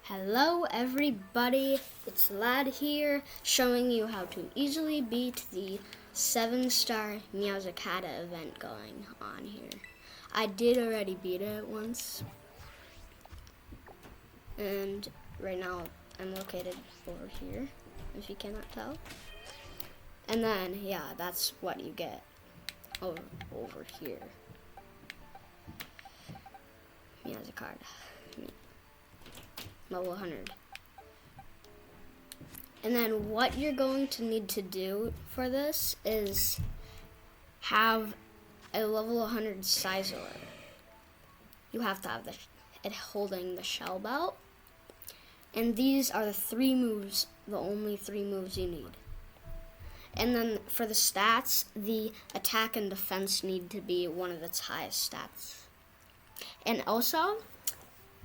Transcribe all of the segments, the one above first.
Hello everybody, it's Lad here, showing you how to easily beat the 7-star Meowscarada event going on here. I did already beat it once, and right now I'm located over here, if you cannot tell. And then, yeah, that's what you get over here. Meowscarada. Level 100. And then what you're going to need to do for this is have a level 100 Scizor. You have to have it holding the shell belt. And these are the only 3 moves you need. And then for the stats, the attack and defense need to be one of its highest stats. And also,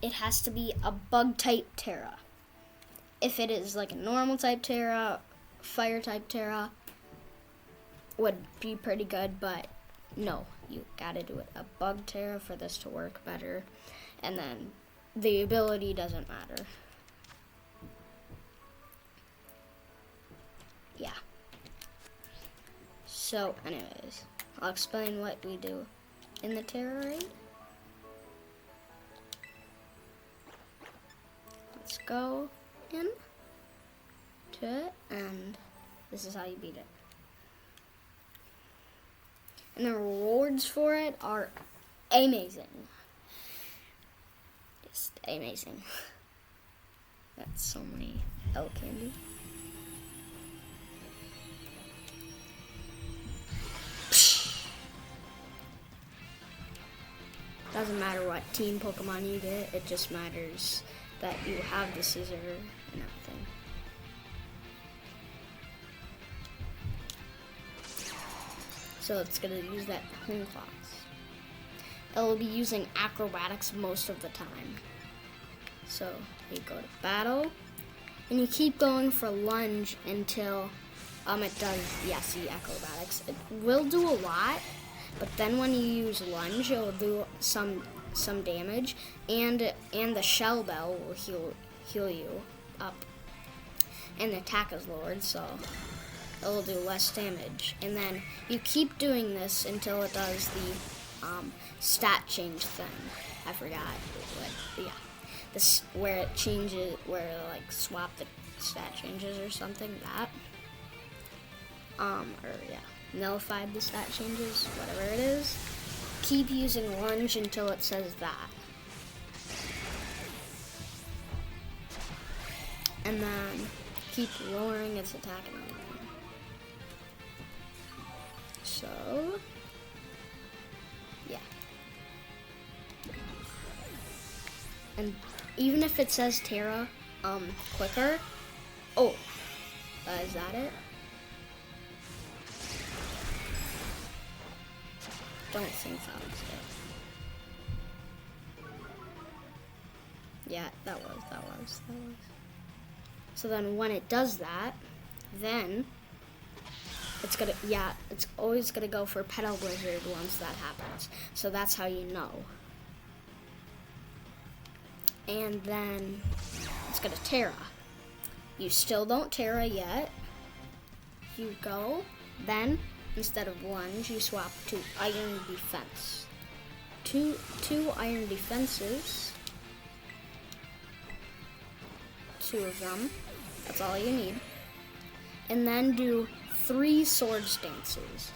it has to be a bug type Terra. If it is like a normal type Terra, fire type Terra would be pretty good, but no, you gotta do it a bug Terra for this to work better. And then the ability doesn't matter. Yeah. So anyways, I'll explain what we do in the Terra Raid. Let's go in to it, and this is how you beat it. And the rewards for it are amazing. Just amazing. That's so many L candy. Doesn't matter what team Pokemon you get, it just matters that you have the Scizor and everything. So it's going to use that home class. It'll be using acrobatics most of the time. So you go to battle, and you keep going for lunge until it does, see, acrobatics. It will do a lot, but then when you use lunge, it'll do some damage, and the shell bell will heal you up, and the attack is lowered, so it'll do less damage. And then you keep doing this until it does the stat change thing. I forgot what, yeah, this where it changes, where it, like, swap the stat changes or something, that nullified the stat changes, whatever it is. Keep using lunge until it says that. And then keep lowering its attack and everything. So, yeah. And even if it says Terra, quicker. Oh, is that it? Don't think that was it. Yeah, that was. So then when it does that, then it's always gonna go for Petal Blizzard once that happens. So that's how you know. And then it's gonna Terra. You still don't Terra yet. You go, then instead of lunge, you swap to iron defense. Two iron defenses. 2 of them. That's all you need. And then do 3 sword stances.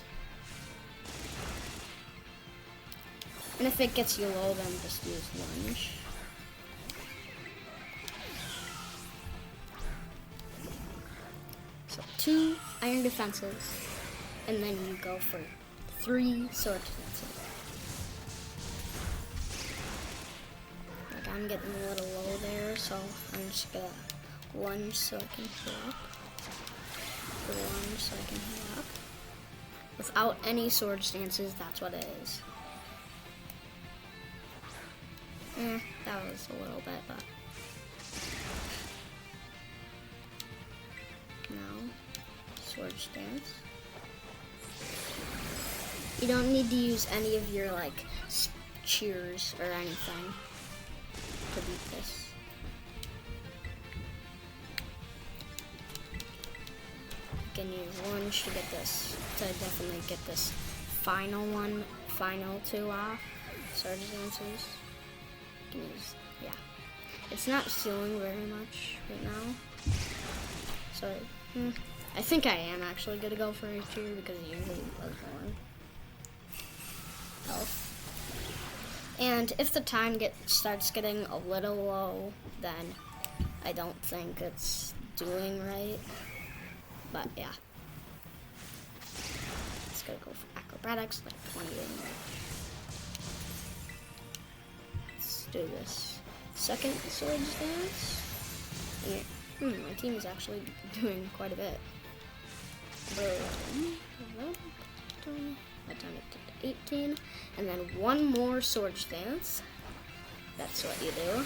And if it gets you low, then just use lunge. So 2 iron defenses. And then you go for 3 sword stances. Like, I'm getting a little low there, so I'm just gonna lunge so I can heal up. Lunge so I can heal up. Without any sword stances, that's what it is. That was a little bit, but now sword stance. You don't need to use any of your, like, cheers or anything to beat this. can use lunge to get this, to definitely get this final two off. Surge dances. You can use, yeah. It's not healing very much right now. So, I think I am actually gonna go for it here because it usually does more health. And if the time starts getting a little low, then I don't think it's doing right. But yeah. Let's go for acrobatics, like 20 damage. Let's do this. Second sword dance. And my team is actually doing quite a bit. My time to 18. And then one more sword dance. That's what you do.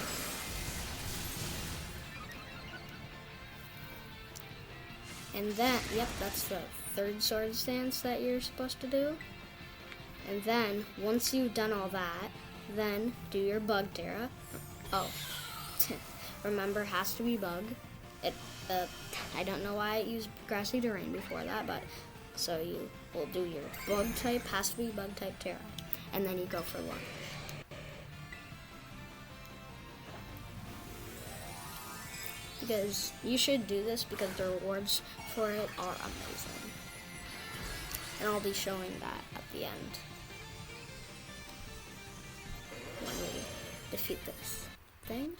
And then, yep, that's the third sword stance that you're supposed to do. And then, once you've done all that, then do your bug Terra. Oh, remember, has to be bug. I don't know why I used Grassy Terrain before that, but so you will do your bug type, has to be bug type Terra. And then you go for lunge. Because you should do this because the rewards for it are amazing. And I'll be showing that at the end when we defeat this thing.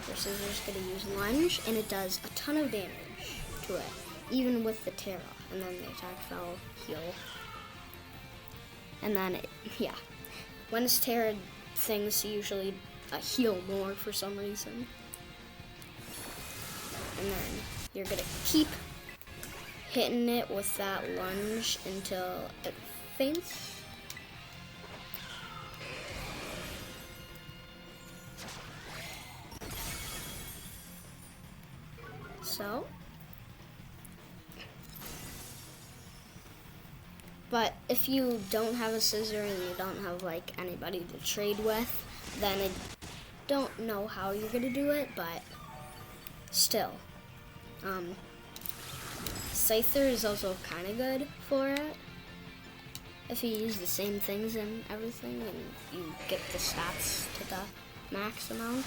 Your Scizor's gonna use lunge, and it does a ton of damage to it, even with the Terra. And then the attack fell, heal. And then, yeah. When it's Terra, things usually heal more for some reason. And then you're gonna keep hitting it with that lunge until it faints. So, but if you don't have a Scizor and you don't have like anybody to trade with, then I don't know how you're gonna do it, but still. Scyther is also kind of good for it. If you use the same things and everything and you get the stats to the max amount.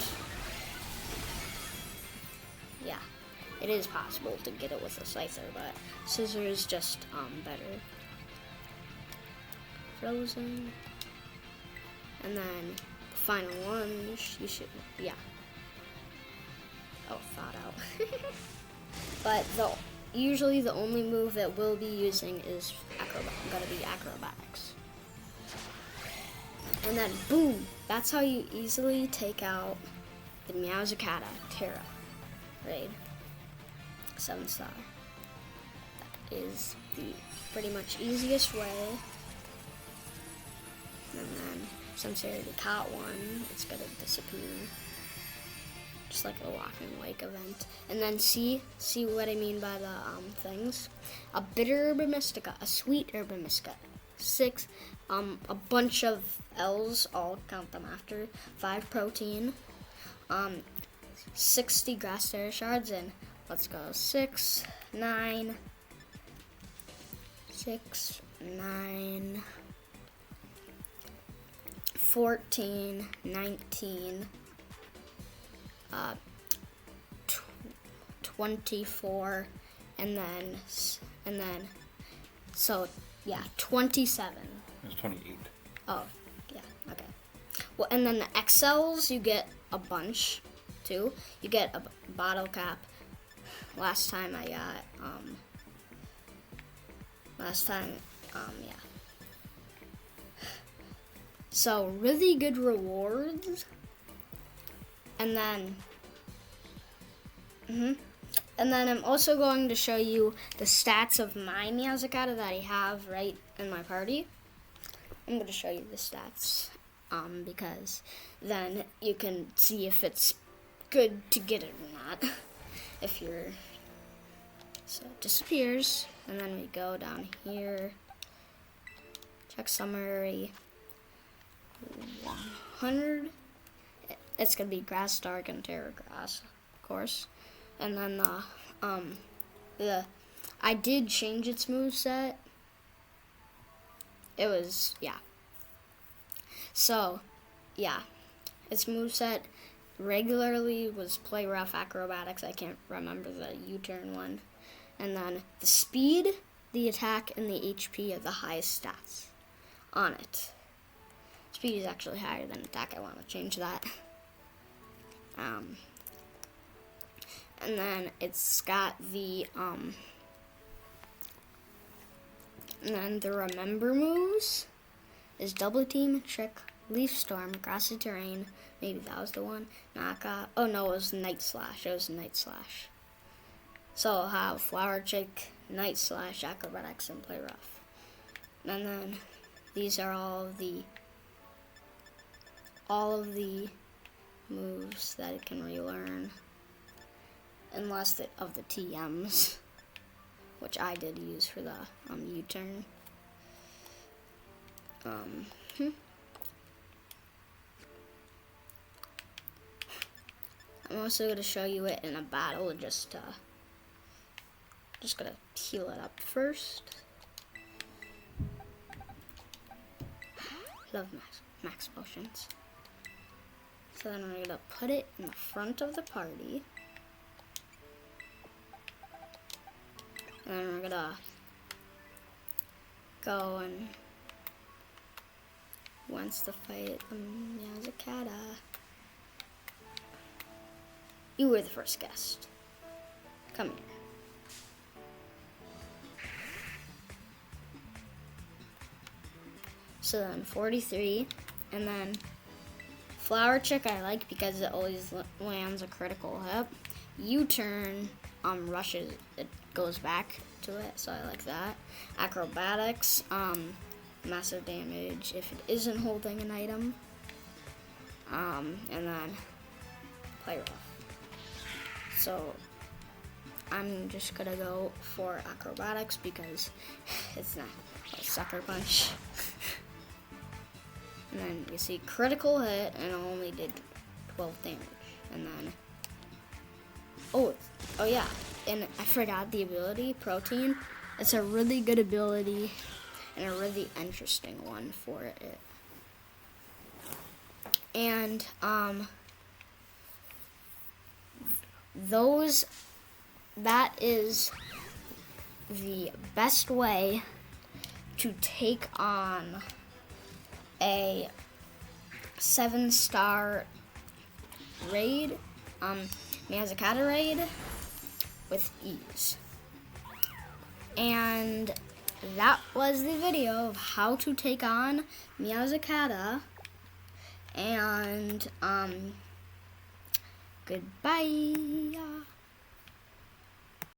Yeah. It is possible to get it with a Scizor, but Scizor is just better. Frozen. And then the final lunge, you should, yeah. Oh, thought out. But usually the only move that we'll be using is gonna be acrobatics. And then boom, that's how you easily take out the Meowscarada Terra Raid. 7-star. That is the pretty much easiest way. And then since I already caught one, it's gonna disappear. Just like a walking wake event. And then see what I mean by the things. A bitter herba mystica, a sweet herba mystica, 6, a bunch of L's, I'll count them after, 5 protein, 60 grass terra shards, and let's go 6, 9, 14, 19, 24, and then, so yeah, 27. It's 28. Oh, yeah, okay. Well, and then the XLs, you get a bunch, too. You get a bottle cap. Last time I got, yeah. So, really good rewards. And then, and then I'm also going to show you the stats of my Meowscarada that I have right in my party. I'm going to show you the stats, because then you can see if it's good to get it or not. If you're, so it disappears, and then we go down here, check summary, 100, it's going to be grass, dark, and terra grass, of course. And then I did change its moveset. It was, yeah. So, yeah. Its moveset regularly was play rough, acrobatics. I can't remember the U-turn one. And then the speed, the attack, and the HP are the highest stats on it. Speed is actually higher than attack. I want to change that. And then it's got the and then the remember moves is double team, trick, leaf storm, grassy terrain. Maybe that was the one. Knockout. Oh no, it was night slash. It was night slash. So I'll have flower chick, night slash, acrobatics, and play rough. And then these are all of the moves that it can relearn, unless of the TMs, which I did use for the U-turn. I'm also going to show you it in a battle, just going to heal it up first. Love max potions. So then we're going to put it in the front of the party. And then we're going to go and wants to fight Meowscarada. You were the first guest. Come here. So then 43, and then Flower Chick I like because it always lands a critical hit. U-turn rushes, it goes back to it, so I like that. Acrobatics, massive damage if it isn't holding an item. And then play rough. So I'm just gonna go for acrobatics because it's not a sucker punch. And then you see critical hit, and it only did 12 damage. And then, oh yeah, and I forgot the ability, Protein. It's a really good ability and a really interesting one for it. And that is the best way to take on a 7-star raid, Meowscarada Raid with ease. And that was the video of how to take on Meowscarada. And goodbye.